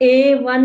A1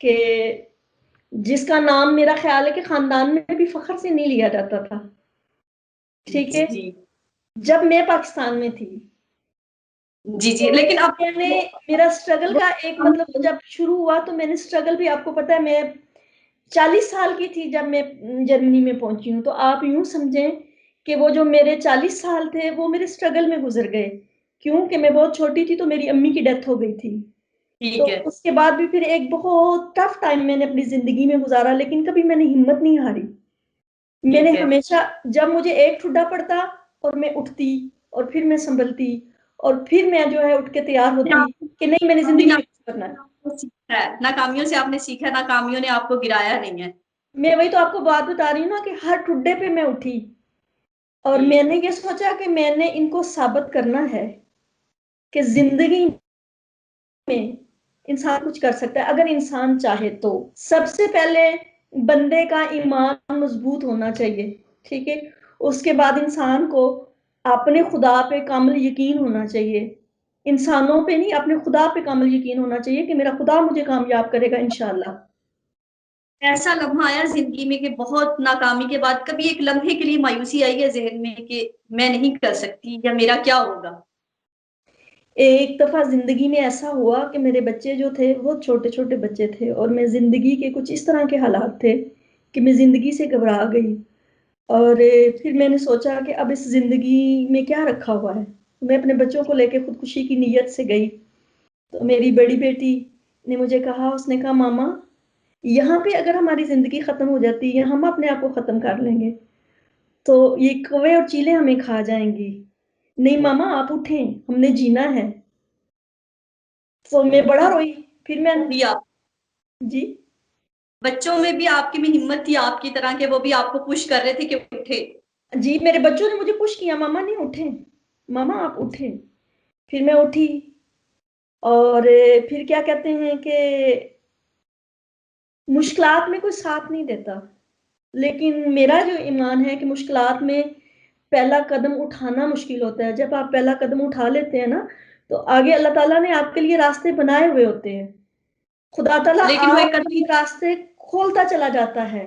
کہ جس کا نام میرا خیال ہے کہ خاندان میں بھی فخر سے نہیں لیا جاتا تھا، ٹھیک ہے، جب میں پاکستان میں تھی. جی جی. لیکن اب میں نے میرا اسٹرگل کا ایک مطلب جب شروع ہوا تو میں نے اسٹرگل بھی آپ کو پتا ہے میں 40 سال کی تھی جب میں جرمنی میں پہنچی ہوں. تو آپ یوں سمجھیں کہ وہ جو میرے 40 سال تھے وہ میرے اسٹرگل میں گزر گئے. کیوں کہ میں بہت چھوٹی تھی تو میری امی کی ڈیتھ ہو گئی تھی. تو اس کے بعد بھی پھر ایک بہت ٹف ٹائم میں نے اپنی زندگی میں گزارا، لیکن کبھی میں نے ہمت نہیں ہاری. میں نے ہمیشہ جب مجھے ایک ٹھڈا پڑتا اور میں اٹھتی اور پھر میں سنبھلتی اور پھر میں جو ہے اٹھ کے تیار ہوتی کہ نہیں میں نے زندگی میں کچھ کرنا ہے. ناکامیوں سے آپ نے سیکھا، ناکامیوں نے آپ کو گرایا نہیں ہے. میں وہی تو آپ کو بات بتا رہی ہوں نا کہ ہر ٹھڈے پہ میں اٹھی اور میں نے یہ سوچا کہ میں نے ان کو ثابت کرنا ہے کہ زندگی میں انسان کچھ کر سکتا ہے اگر انسان چاہے تو. سب سے پہلے بندے کا ایمان مضبوط ہونا چاہیے، ٹھیک ہے، اس کے بعد انسان کو اپنے خدا پہ کامل یقین ہونا چاہیے. انسانوں پہ نہیں، اپنے خدا پہ کامل یقین ہونا چاہیے کہ میرا خدا مجھے کامیاب کرے گا انشاءاللہ. ایسا لمحہ آیا زندگی میں کہ بہت ناکامی کے بعد کبھی ایک لمحے کے لیے مایوسی آئی ہے ذہن میں کہ میں نہیں کر سکتی یا میرا کیا ہوگا؟ ایک دفعہ زندگی میں ایسا ہوا کہ میرے بچے جو تھے وہ چھوٹے چھوٹے بچے تھے اور میں زندگی کے کچھ اس طرح کے حالات تھے کہ میں زندگی سے گھبرا گئی. اور پھر میں نے سوچا کہ اب اس زندگی میں کیا رکھا ہوا ہے. میں اپنے بچوں کو لے کے خودکشی کی نیت سے گئی. تو میری بڑی بیٹی نے مجھے کہا، اس نے کہا ماما یہاں پہ اگر ہماری زندگی ختم ہو جاتی ہے ہم اپنے آپ کو ختم کر لیں گے تو یہ کوے اور چیلیں ہمیں کھا جائیں گی. نہیں ماما آپ اٹھیں، ہم نے جینا ہے. تو میں بڑا روئی. پھر میں جی بچوں میں بھی آپ کی میں ہمت تھی آپ کی طرح کہ وہ بھی آپ کو پش کر رہے تھے کہ اٹھے. جی میرے بچوں نے مجھے پش کیا، ماما نہیں اٹھیں، ماما آپ اٹھیں. پھر میں اٹھی اور پھر کیا کہتے ہیں کہ مشکلات میں کوئی ساتھ نہیں دیتا، لیکن میرا جو ایمان ہے کہ مشکلات میں پہلا قدم اٹھانا مشکل ہوتا ہے. جب آپ پہلا قدم اٹھا لیتے ہیں نا تو آگے اللہ تعالیٰ نے آپ کے لیے راستے بنائے ہوئے ہوتے ہیں. خدا تعالیٰ لیکن وہ ایک آپ قدم کے راستے کھولتا چلا جاتا ہے.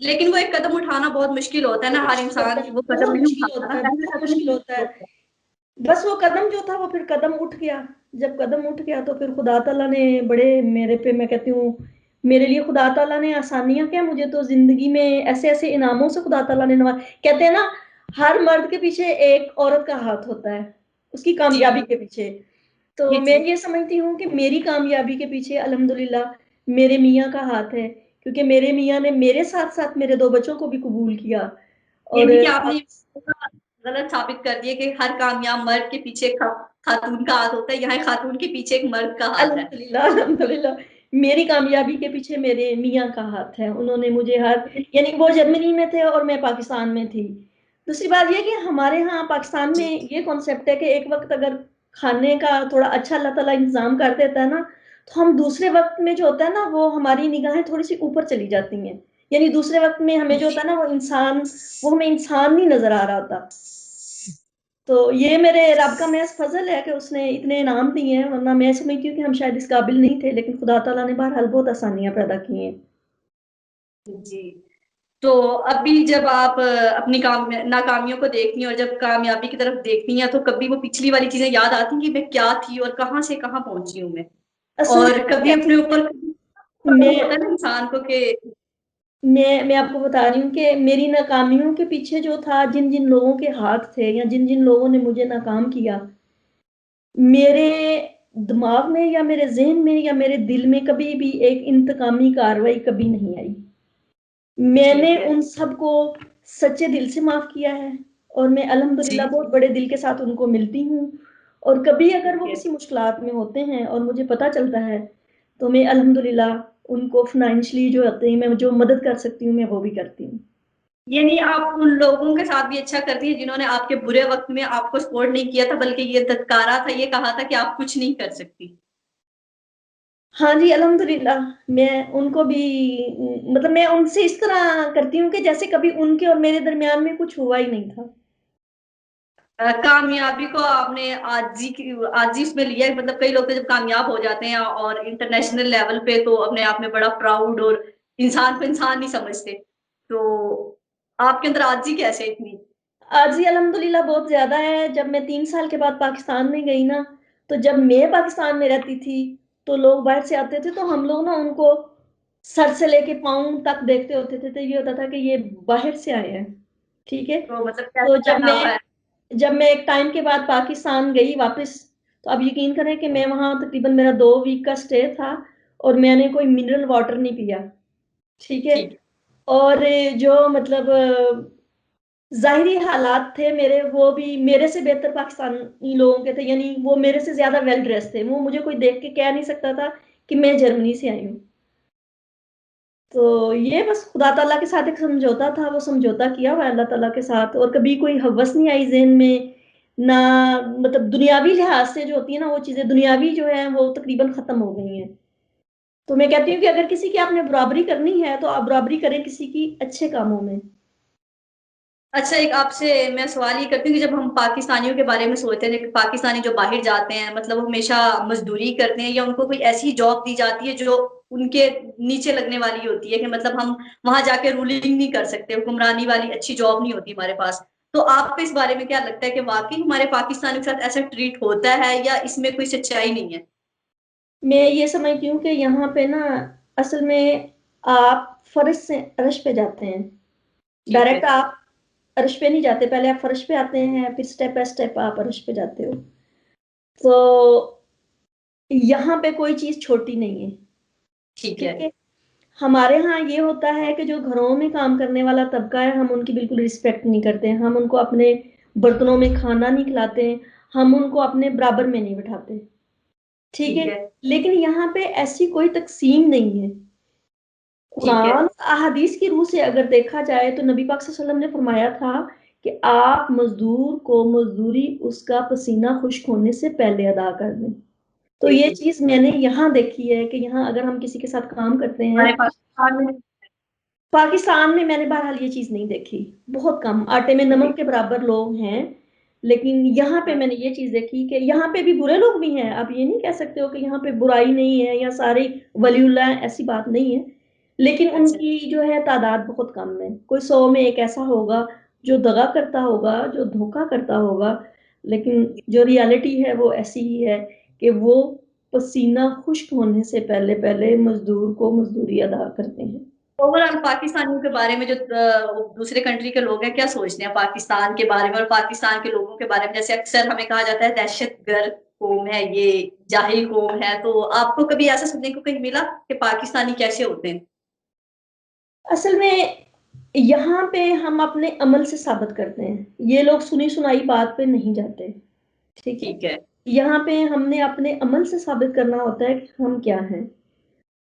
لیکن وہ ایک قدم اٹھانا بہت مشکل ہوتا ہے نا، ہر انسان وہ قدم بہت نہیں مشکل اٹھاتا ہوتا نا، ہے، پہلے بہت قدم مشکل ہی ہوتا ہے. بس وہ قدم جو تھا وہ پھر قدم اٹھ گیا. جب قدم اٹھ گیا تو پھر خدا تعالیٰ نے بڑے میرے پہ، میں کہتی ہوں میرے لیے خدا تعالیٰ نے آسانیاں کیا، مجھے تو زندگی میں ایسے ایسے انعاموں سے خدا تعالیٰ نے نواز. کہتے ہیں نا ہر مرد کے پیچھے ایک عورت کا ہاتھ ہوتا ہے اس کی کامیابی کے پیچھے. تو میں یہ سمجھتی ہوں کہ میری کامیابی کے پیچھے الحمدللہ میرے میاں کا ہاتھ ہے، کیونکہ میرے میاں نے میرے ساتھ ساتھ میرے 2 بچوں کو بھی قبول کیا. اور یعنی کہ آپ نے غلط ثابت کر دیا کہ ہر کامیاب مرد کے پیچھے خاتون کا ہاتھ ہوتا ہے، یہاں خاتون کے پیچھے ایک مرد کا ہاتھ ہے. الحمدللہ میری کامیابی کے پیچھے میرے میاں کا ہاتھ ہے. انہوں نے مجھے یعنی وہ جرمنی میں تھے اور میں پاکستان میں تھی. دوسری بات یہ کہ ہمارے ہاں پاکستان میں یہ کانسیپٹ ہے کہ ایک وقت اگر کھانے کا تھوڑا اچھا اللہ تعالیٰ انتظام کر دیتا ہے نا تو ہم دوسرے وقت میں جو ہوتا ہے نا وہ ہماری نگاہیں تھوڑی سی اوپر چلی جاتی ہیں. یعنی دوسرے وقت میں ہمیں جو ہوتا ہے نا وہ ہمیں انسان نہیں نظر آ رہا ہوتا. تو یہ میرے رب کا محض فضل ہے کہ اس نے اتنے انعام دیے ہیں، ورنہ میں سمجھتی ہوں کہ ہم شاید اس قابل نہیں تھے، لیکن خدا تعالیٰ نے بہرحال بہت آسانیاں پیدا کی ہیں. جی. تو ابھی جب آپ اپنی ناکامیوں کو دیکھتی ہیں اور جب کامیابی کی طرف دیکھتی ہیں تو کبھی وہ پچھلی والی چیزیں یاد آتی ہیں کہ میں کیا تھی اور کہاں سے کہاں پہنچی ہوں میں، اصل اور کبھی اپنے اوپر میں ہوتا ہے نا انسان کو کہ میں آپ کو بتا رہی ہوں کہ میری ناکامیوں کے پیچھے جو تھا، جن جن لوگوں کے ہاتھ تھے یا جن جن لوگوں نے مجھے ناکام کیا، میرے دماغ میں یا میرے ذہن میں یا میرے دل میں کبھی بھی ایک انتقامی کاروائی کبھی نہیں آئی. میں نے ان سب کو سچے دل سے معاف کیا ہے اور میں الحمدللہ بہت بڑے دل کے ساتھ ان کو ملتی ہوں. اور کبھی اگر وہ کسی مشکلات میں ہوتے ہیں اور مجھے پتا چلتا ہے تو میں الحمدللہ ان کو فائنینشلی جو ہوتے ہیں میں جو مدد کر سکتی ہوں میں وہ بھی کرتی ہوں. یعنی آپ ان لوگوں کے ساتھ بھی اچھا کرتی ہیں جنہوں نے آپ کے برے وقت میں آپ کو سپورٹ نہیں کیا تھا بلکہ یہ دھتکارا تھا، یہ کہا تھا کہ آپ کچھ نہیں کر سکتی. ہاں جی الحمدللہ میں ان کو بھی مطلب میں ان سے اس طرح کرتی ہوں کہ جیسے کبھی ان کے اور میرے درمیان میں کچھ ہوا ہی نہیں تھا. کامیابی کو آپ نے آج ہی اس میں لیا ہے، مطلب کئی لوگ تو جب کامیاب ہو جاتے ہیں اور انٹرنیشنل لیول پہ تو اپنے آپ میں بڑا پراؤڈ اور انسان کو انسان نہیں سمجھتے، تو آپ کے اندر آج ہی کیسے اتنی؟ آج ہی الحمدللہ بہت زیادہ ہے. جب میں 3 سال کے بعد پاکستان میں گئی نا، تو جب میں پاکستان میں رہتی تھی تو لوگ باہر سے آتے تھے تو ہم لوگ نا ان کو سر سے لے کے پاؤں تک دیکھتے ہوتے تھے، تو یہ ہوتا تھا کہ یہ باہر سے آئے ہیں. ٹھیک ہے. تو مطلب تو کیسا پہنا ہوا ہے؟ جب میں ایک ٹائم کے بعد پاکستان گئی واپس، تو اب یقین کریں کہ میں وہاں تقریباً میرا 2 ویک کا اسٹے تھا اور میں نے کوئی منرل واٹر نہیں پیا. ٹھیک ہے. ٹھیک ہے. اور جو مطلب ظاہری حالات تھے میرے، وہ بھی میرے سے بہتر پاکستانی لوگوں کے تھے، یعنی وہ میرے سے زیادہ ویل ڈریس تھے. وہ مجھے کوئی دیکھ کے کہہ نہیں سکتا تھا کہ میں جرمنی سے آئی ہوں. تو یہ بس خدا تعالیٰ کے ساتھ ایک سمجھوتا تھا، وہ سمجھوتا کیا ہوا اللہ تعالیٰ کے ساتھ، اور کبھی کوئی ہوس نہیں آئی ذہن میں نہ. مطلب دنیاوی لحاظ سے جو ہوتی ہے نا وہ چیزیں دنیاوی جو ہیں وہ تقریباً ختم ہو گئی ہیں. تو میں کہتی ہوں کہ اگر کسی کی آپ نے برابری کرنی ہے تو آپ برابری کریں کسی کی اچھے کاموں میں. اچھا، ایک آپ سے میں سوال یہ کرتی ہوں کہ جب ہم پاکستانیوں کے بارے میں سوچتے ہیں کہ پاکستانی جو باہر جاتے ہیں مطلب وہ ہمیشہ مزدوری کرتے ہیں یا ان کو کوئی ایسی جاب دی جاتی ہے جو ان کے نیچے لگنے والی ہوتی ہے کہ مطلب ہم وہاں جا کے رولنگ نہیں کر سکتے، حکمرانی والی اچھی جاب نہیں ہوتی ہمارے پاس، تو آپ کو اس بارے میں کیا لگتا ہے کہ واقعی ہمارے پاکستانیوں کے ساتھ ایسا ٹریٹ ہوتا ہے یا اس میں کوئی سچائی نہیں ہے؟ میں یہ سمجھتی ہوں کہ یہاں پہ نا اصل میں آپ فرش سے عرش پہ جاتے ہیں. ٹھیک ہے. ڈائریکٹ آپ عرش پہ نہیں جاتے، پہلے آپ فرش پہ آتے ہیں پھر سٹیپ بائی سٹیپ آپ عرش پہ جاتے ہو. تو یہاں پہ کوئی چیز چھوٹی نہیں ہے. ٹھیک ہے. ٹھیک ہے. ہمارے ہاں یہ ہوتا ہے کہ جو گھروں میں کام کرنے والا طبقہ ہے ہم ان کی بالکل رسپیکٹ نہیں کرتے، ہم ان کو اپنے برتنوں میں کھانا نہیں کھلاتے، ہم ان کو اپنے برابر میں نہیں بٹھاتے. ٹھیک ہے. لیکن یہاں پہ ایسی کوئی تقسیم نہیں ہے. ٹھیک ہے. قرآن احادیث کی روح سے اگر دیکھا جائے تو نبی پاک صلی اللہ علیہ وسلم نے فرمایا تھا کہ آپ مزدور کو مزدوری اس کا پسینہ خشک ہونے سے پہلے ادا کر دیں. تو ٹھیک یہ ہے. چیز میں نے یہاں دیکھی ہے کہ یہاں اگر ہم کسی کے ساتھ کام کرتے ہیں، ہمارے پاکستان میں. پاکستان میں میں نے بہرحال یہ چیز نہیں دیکھی. بہت کم آٹے میں نمک کے برابر لوگ ہیں، لیکن یہاں پہ میں نے یہ چیز دیکھی کہ یہاں پہ بھی برے لوگ بھی ہیں. آپ یہ نہیں کہہ سکتے ہو کہ یہاں پہ برائی نہیں ہے یا سارے ولی اللہ ہیں، ایسی بات نہیں ہے. لیکن ان اچھا. کی جو ہے تعداد بہت کم ہے. کوئی 100 میں ایک ایسا ہوگا جو دغا کرتا ہوگا، جو دھوکا کرتا ہوگا. لیکن جو ریالٹی ہے وہ ایسی ہی ہے کہ وہ پسینہ خشک ہونے سے پہلے پہلے مزدور کو مزدوری ادا کرتے ہیں. اوور آل پاکستانیوں کے بارے میں جو دوسرے کنٹری کے لوگ ہیں کیا سوچتے ہیں پاکستان کے بارے میں اور پاکستان کے لوگوں کے بارے میں؟ جیسے اکثر ہمیں کہا جاتا ہے دہشت گرد قوم ہے، یہ جاہل قوم ہے، تو آپ کو کبھی ایسا سننے کو کہیں ملا کہ پاکستانی کیسے ہوتے ہیں؟ اصل میں یہاں پہ ہم اپنے عمل سے ثابت کرتے ہیں، یہ لوگ سنی سنائی بات پہ نہیں جاتے. ٹھیک ہے. ٹھیک ہے. یہاں پہ ہم نے اپنے عمل سے ثابت کرنا ہوتا ہے کہ ہم کیا ہیں. ٹھیک ہے.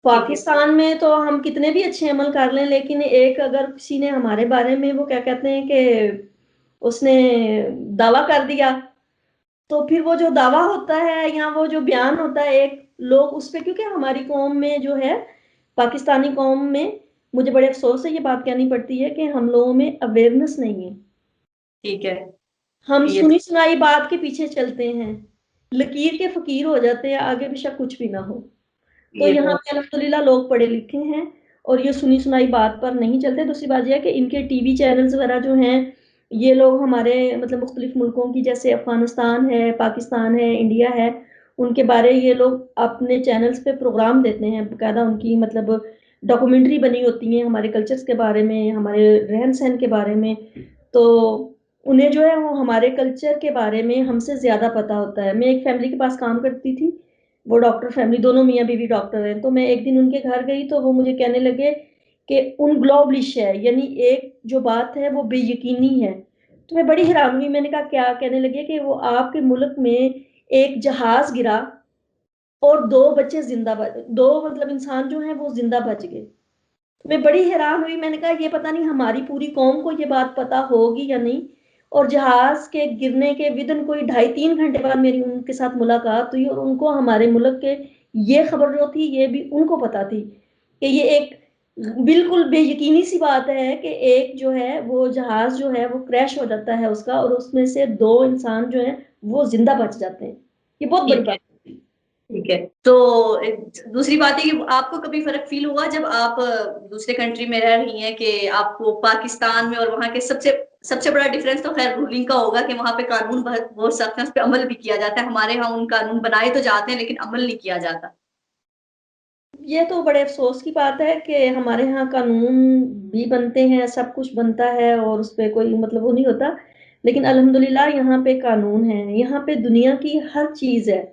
پاکستان میں تو ہم کتنے بھی اچھے عمل کر لیں، لیکن ایک اگر کسی نے ہمارے بارے میں وہ کیا کہتے ہیں کہ اس نے دعویٰ کر دیا، تو پھر وہ جو دعویٰ ہوتا ہے یا وہ جو بیان ہوتا ہے ایک لوگ اس پہ، کیونکہ ہماری قوم میں جو ہے پاکستانی قوم میں مجھے بڑے افسوس سے یہ بات کہنی پڑتی ہے کہ ہم لوگوں میں اویئرنیس نہیں ہے. ٹھیک ہے. ہم یہ سنی سنائی بات کے پیچھے چلتے ہیں، لکیر کے فقیر ہو جاتے ہیں، آگے بھی شک کچھ بھی نہ ہو. تو یہ یہاں بہت. پہ الحمدللہ لوگ پڑھے لکھے ہیں اور یہ سنی سنائی بات پر نہیں چلتے. دوسری بات یہ ہے کہ ان کے ٹی وی چینلز وغیرہ جو ہیں یہ لوگ ہمارے مطلب مختلف ملکوں کی، جیسے افغانستان ہے، پاکستان ہے، انڈیا ہے، ان کے بارے یہ لوگ اپنے چینلز پہ پروگرام دیتے ہیں، باقاعدہ ان کی مطلب ڈاکومنٹری بنی ہوتی ہیں ہمارے کلچرز کے بارے میں، ہمارے رہن سہن کے بارے میں. تو انہیں جو ہے وہ ہمارے کلچر کے بارے میں ہم سے زیادہ پتہ ہوتا ہے. میں ایک فیملی کے پاس کام کرتی تھی، وہ ڈاکٹر فیملی، دونوں میاں بیوی ڈاکٹر ہیں. تو میں ایک دن ان کے گھر گئی تو وہ مجھے کہنے لگے کہ ان گلوبلش ہے، یعنی ایک جو بات ہے وہ بے یقینی ہے. تو میں بڑی حیران ہوئی. میں نے کہا کیا؟ کہنے لگے کہ وہ آپ کے ملک میں ایک جہاز گرا اور 2 بچے زندہ دو مطلب انسان جو ہیں وہ زندہ بچ گئے. میں بڑی حیران ہوئی. میں نے کہا یہ پتہ نہیں ہماری پوری قوم کو یہ بات پتہ ہوگی یا نہیں. اور جہاز کے گرنے کے ودن کوئی 2.5-3 گھنٹے بعد میری ان کے ساتھ ملاقات ہوئی اور ان کو ہمارے ملک کے یہ خبر جو تھی یہ بھی ان کو پتہ تھی کہ یہ ایک بالکل بے یقینی سی بات ہے کہ ایک جو ہے وہ جہاز جو ہے وہ کریش ہو جاتا ہے اس کا، اور اس میں سے 2 انسان جو ہیں وہ زندہ بچ جاتے ہیں، یہ بہت بڑی ٹھیک ہے، بات ہے۔ ٹھیک ہے۔ تو دوسری بات ہے کہ آپ کو کبھی فرق فیل ہوا جب آپ دوسرے کنٹری میں رہ رہی ہیں کہ آپ کو پاکستان میں اور وہاں کے سب سے بڑا ڈفرنس تو خیر رولنگ کا ہوگا کہ وہاں پہ قانون بہت سخت ہے، اس پہ عمل بھی کیا جاتا ہے، ہمارے ہاں ان قانون بنائے تو جاتے ہیں لیکن عمل نہیں کیا جاتا۔ یہ تو بڑے افسوس کی بات ہے کہ ہمارے ہاں قانون بھی بنتے ہیں، سب کچھ بنتا ہے اور اس پہ کوئی مطلب وہ نہیں ہوتا، لیکن الحمدللہ یہاں پہ قانون ہے، یہاں پہ دنیا کی ہر چیز ہے،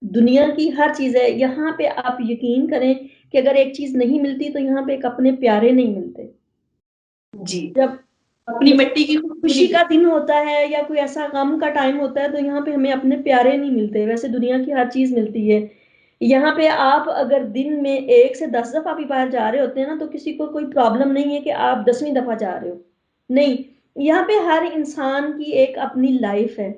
دنیا کی ہر چیز ہے یہاں پہ۔ آپ یقین کریں کہ اگر ایک چیز نہیں ملتی تو یہاں پہ ایک اپنے پیارے نہیں ملتے۔ جی، جب اپنی مطلب مٹی کی خوشبو خوشی نہیں کا ملتی۔ دن ہوتا ہے یا کوئی ایسا غم کا ٹائم ہوتا ہے تو یہاں پہ ہمیں اپنے پیارے نہیں ملتے، ویسے دنیا کی ہر چیز ملتی ہے۔ یہاں پہ آپ اگر دن میں 1 سے 10 دفعہ بھی باہر جا رہے ہوتے ہیں نا تو کسی کو کوئی پرابلم نہیں ہے کہ آپ 10ویں دفعہ جا رہے ہو، نہیں، یہاں پہ ہر انسان کی ایک اپنی لائف ہے،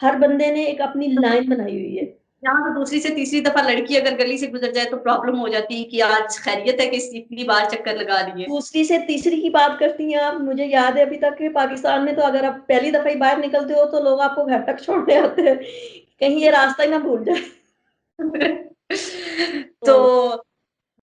ہر بندے نے ایک اپنی لائن بنائی ہوئی ہے۔ یہاں تو دوسری سے تیسری دفعہ لڑکی اگر گلی سے گزر جائے تو پرابلم ہو جاتی ہے کہ آج خیریت ہے کہ اس اتنی بار چکر لگا دیے۔ دوسری سے تیسری کی بات کرتی ہیں آپ، مجھے یاد ہے ابھی تک کہ پاکستان میں تو اگر آپ پہلی دفعہ ہی باہر نکلتے ہو تو لوگ آپ کو گھر تک چھوڑنے آتے ہیں، کہیں یہ راستہ ہی نہ بھول جائے۔ تو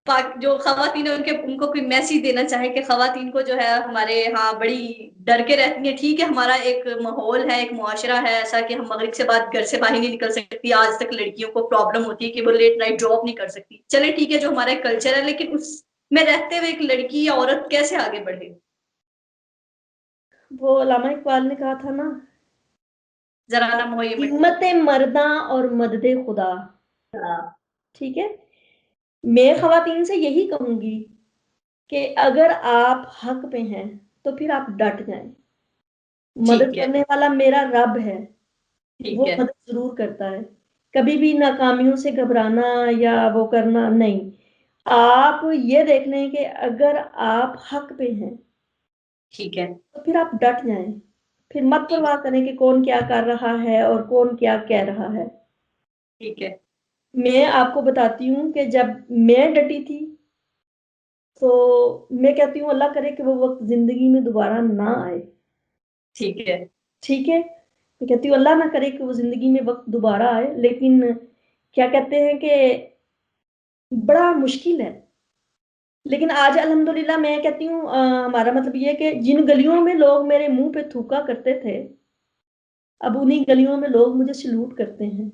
تو جو خواتین ہیں ان کو کوئی میسج دینا چاہے کہ خواتین کو جو ہے ہمارے ہاں بڑی ڈر کے رہتی ہیں، ٹھیک ہے ہمارا ایک ماحول ہے، ایک معاشرہ ہے ایسا کہ ہم مغرب سے بعد گھر سے باہر نہیں نکل سکتی، آج تک لڑکیوں کو پرابلم ہوتی ہے کہ وہ لیٹ نائٹ جاب نہیں کر سکتی، چلے ٹھیک ہے جو ہمارا ایک کلچر ہے، لیکن اس میں رہتے ہوئے ایک لڑکی یا عورت کیسے آگے بڑھے؟ وہ علامہ اقبال نے کہا تھا نا، ذرا نہ موہ یہ مٹی۔ ہمت مرداں اور مدد خدا، ہاں، ٹھیک ہے، میں خواتین سے یہی کہوں گی کہ اگر آپ حق پہ ہیں تو پھر آپ ڈٹ جائیں، مدد ٹھیک ہے، کرنے والا میرا رب ہے، ٹھیک وہ ہے، مدد ضرور کرتا ہے، کبھی بھی ناکامیوں سے گھبرانا یا وہ کرنا نہیں۔ آپ یہ دیکھ لیں کہ اگر آپ حق پہ ہیں ٹھیک ہے، تو پھر آپ ڈٹ جائیں، پھر مت ٹھیک پرواہ کریں کہ کون کیا کر رہا ہے اور کون کیا کہہ رہا ہے۔ ٹھیک ہے، میں آپ کو بتاتی ہوں کہ جب میں ڈٹی تھی تو میں کہتی ہوں اللہ کرے کہ وہ وقت زندگی میں دوبارہ نہ آئے، ٹھیک ہے، ٹھیک ہے، میں کہتی ہوں اللہ نہ کرے کہ وہ زندگی میں وقت دوبارہ آئے، لیکن کیا کہتے ہیں کہ بڑا مشکل ہے، لیکن آج الحمدللہ میں کہتی ہوں ہمارا مطلب یہ ہے کہ جن گلیوں میں لوگ میرے منہ پہ تھوکا کرتے تھے اب انہی گلیوں میں لوگ مجھے سلوٹ کرتے ہیں،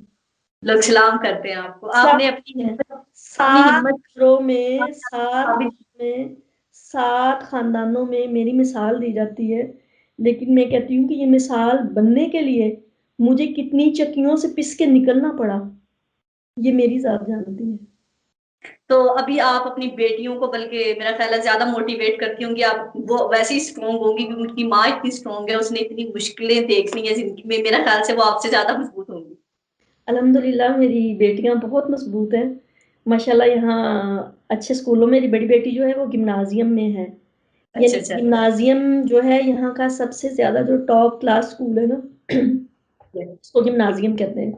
لوگ سلام کرتے ہیں آپ کو، آپ نے ساتھ اپنی ہیں، ہمت، اپنی 7 ہمت گھروں میں، 7 ثابت۔ گھروں میں، 7 خاندانوں میں میری مثال دی جاتی ہے، لیکن میں کہتی ہوں کہ یہ مثال بننے کے لیے مجھے کتنی چکیوں سے پس کے نکلنا پڑا یہ میری ذات جانتی ہے۔ تو ابھی آپ اپنی بیٹیوں کو بلکہ میرا خیال ہے زیادہ موٹیویٹ کرتی ہوں گی، آپ وہ ویسے ہی اسٹرانگ ہوں گی کیونکہ ان کی ماں اتنی اسٹرانگ ہے، اس نے اتنی مشکلیں دیکھ لی ہیں زندگی میں، میرا خیال سے وہ آپ سے زیادہ مضبوط ہوں گی۔ الحمدللہ میری بیٹیاں بہت مضبوط ہیں، ماشاءاللہ یہاں اچھے اسکولوں میں، میری بڑی بیٹی جو ہے وہ گمنازیم میں ہے، اچھا، یعنی اچھا، گمنازیم جو ہے یہاں کا سب سے زیادہ جو ٹاپ کلاس اسکول ہے نا اس کو گمنازیم کہتے ہیں۔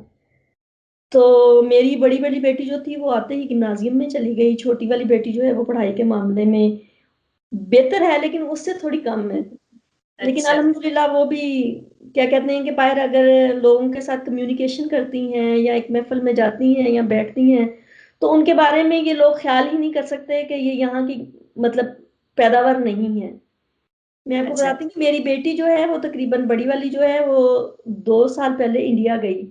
تو میری بڑی والی بیٹی جو تھی وہ آتے ہی گمنازیم میں چلی گئی، چھوٹی والی بیٹی جو ہے وہ پڑھائی کے معاملے میں بہتر ہے لیکن اس سے تھوڑی کم ہے، لیکن اچھا، الحمدللہ وہ بھی کیا کہتے ہیں کہ باہر اگر لوگوں کے ساتھ کمیونیکیشن کرتی ہیں یا ایک محفل میں جاتی ہیں یا بیٹھتی ہیں تو ان کے بارے میں یہ لوگ خیال ہی نہیں کر سکتے کہ یہ یہاں کی مطلب پیداوار نہیں ہے۔ میں آپ کو اچھا، بتاتی ہوں کہ میری بیٹی جو ہے وہ تقریباً بڑی والی جو ہے وہ 2 سال پہلے انڈیا گئی، تو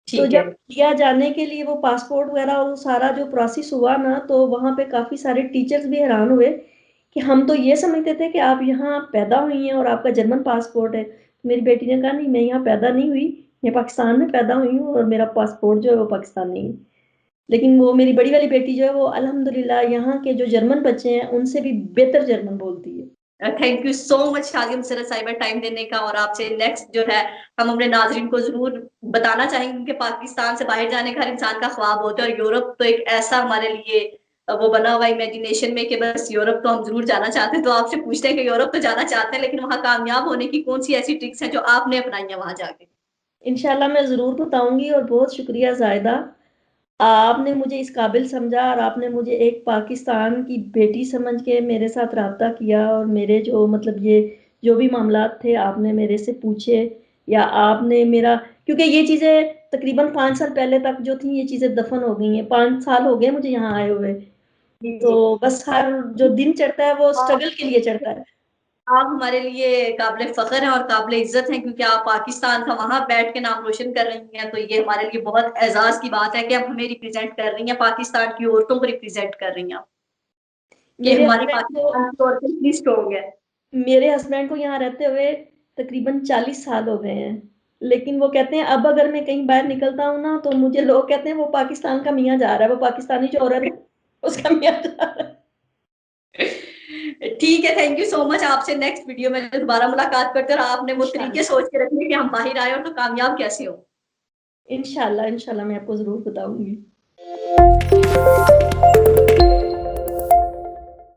ٹھیک ہے، جب انڈیا جانے کے لیے وہ پاسپورٹ وغیرہ وہ سارا جو پروسیس ہوا نا تو وہاں پہ کافی سارے ٹیچرز بھی حیران ہوئے کہ ہم تو یہ سمجھتے تھے کہ آپ یہاں پیدا ہوئی ہیں اور آپ کا جرمن پاسپورٹ ہے، میری بیٹی نے کہا نہیں میں یہاں پیدا نہیں ہوئی، میں پاکستان میں پیدا ہوئی ہوں اور میرا پاسپورٹ جو ہے وہ پاکستانی ہے، لیکن وہ میری بڑی والی بیٹی جو ہے وہ الحمدللہ یہاں کے جو جرمن بچے ہیں ان سے بھی بہتر جرمن بولتی ہے۔ تھینک یو سو مچ شادیم سر صاحبہ ٹائم دینے کا، اور آپ سے نیکسٹ جو ہے ہم اپنے ناظرین کو ضرور بتانا چاہیں گے کہ پاکستان سے باہر جانے کا ہر انسان کا خواب ہوتا ہے، اور یورپ تو ایک ایسا ہمارے لیے وہ بنا ہوا امیجنیشن میں کہ بس یورپ تو ہم ضرور جانا چاہتے ہیں، تو آپ سے پوچھتے ہیں کہ یورپ تو جانا چاہتے ہیں لیکن وہاں کامیاب ہونے کی کون سی ایسی ٹرکس ہیں جو آپ نے اپنائی ہیں وہاں جا کے؟ انشاءاللہ میں ضرور بتاؤں گی، اور بہت شکریہ زائدہ آپ نے مجھے اس قابل سمجھا اور آپ نے مجھے ایک پاکستان کی بیٹی سمجھ کے میرے ساتھ رابطہ کیا، اور میرے جو مطلب یہ جو بھی معاملات تھے آپ نے میرے سے پوچھے، یا آپ نے میرا، کیونکہ یہ چیزیں تقریباً 5 سال پہلے تک جو تھیں یہ چیزیں دفن ہو گئی ہیں، 5 سال ہو گئے مجھے یہاں آئے ہوئے، جی تو جی بس ہر جو دن چڑھتا ہے وہ آپ اسٹرگل کے لیے چڑھتا ہے۔ آپ ہمارے لیے قابل فخر ہیں اور قابل عزت ہیں، کیونکہ آپ پاکستان کا وہاں بیٹھ کے نام روشن کر رہی ہیں، تو یہ ہمارے لیے بہت اعزاز کی بات ہے کہ آپ ہمیں ریپرزینٹ کر رہی ہیں، پاکستان کی عورتوں کو ریپرزینٹ کر رہی ہیں کہ میرے ہماری ہسبینڈ کو پاکستان کی عورتیں اتنی اسٹرانگ ہے۔ میرے ہسبینڈ کو یہاں رہتے ہوئے تقریباً 40 سال ہو گئے ہیں، لیکن وہ کہتے ہیں اب اگر میں کہیں باہر نکلتا ہوں نا تو مجھے لوگ کہتے ہیں وہ پاکستان کا میاں جا رہا ہے، وہ پاکستانی جو عورت ہے اس کا میاں جا رہا ہے۔ ٹھیک ہے، تھینک یو سو مچ، آپ سے نیکسٹ ویڈیو میں دوبارہ ملاقات کرتے ہیں، اور آپ نے وہ طریقے انشاءاللہ سوچ کے رکھنے کہ ہم باہر آئے اور تو کامیاب کیسے ہو۔ انشاءاللہ میں آپ کو ضرور بتاؤں گی۔